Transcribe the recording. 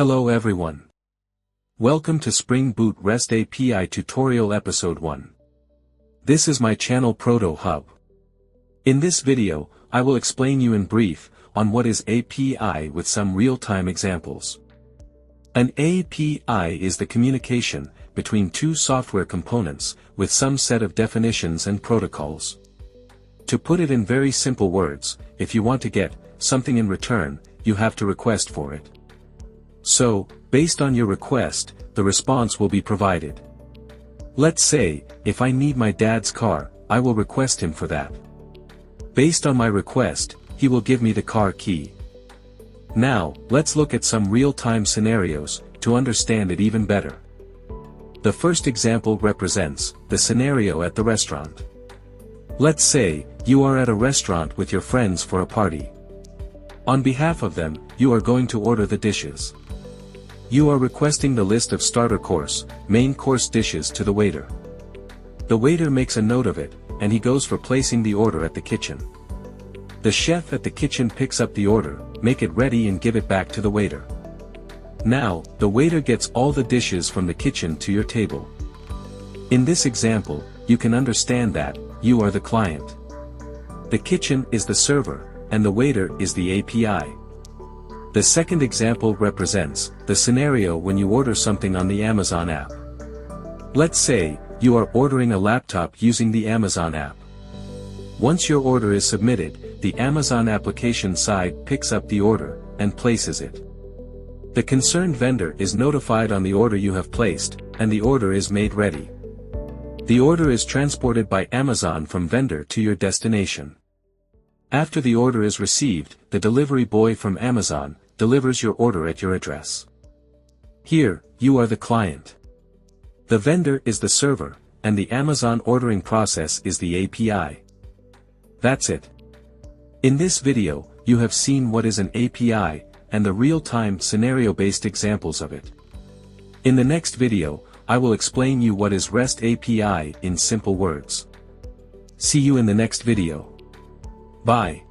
Hello everyone. Welcome to Spring Boot REST API Tutorial Episode 1. This is my channel Proto Hub. In this video, I will explain you in brief on what is API with some real-time examples. An API is the communication between two software components with some set of definitions and protocols. To put it in very simple words, if you want to get something in return, you have to request for it. So, based on your request, the response will be provided. Let's say, if I need my dad's car, I will request him for that. Based on my request, he will give me the car key. Now, let's look at some real-time scenarios, to understand it even better. The first example represents the scenario at the restaurant. Let's say, you are at a restaurant with your friends for a party. On behalf of them, you are going to order the dishes. You are requesting the list of starter course, main course dishes to the waiter. The waiter makes a note of it, and he goes for placing the order at the kitchen. The chef at the kitchen picks up the order, make it ready and give it back to the waiter. Now, the waiter gets all the dishes from the kitchen to your table. In this example, you can understand that, you are the client. The kitchen is the server, and the waiter is the API. The second example represents the scenario when you order something on the Amazon app. Let's say, you are ordering a laptop using the Amazon app. Once your order is submitted, the Amazon application side picks up the order and places it. The concerned vendor is notified on the order you have placed, and the order is made ready. The order is transported by Amazon from vendor to your destination. After the order is received, the delivery boy from Amazon delivers your order at your address. Here, you are the client. The vendor is the server, and the Amazon ordering process is the API. That's it. In this video, you have seen what is an API, and the real-time scenario-based examples of it. In the next video, I will explain you what is REST API in simple words. See you in the next video. Bye.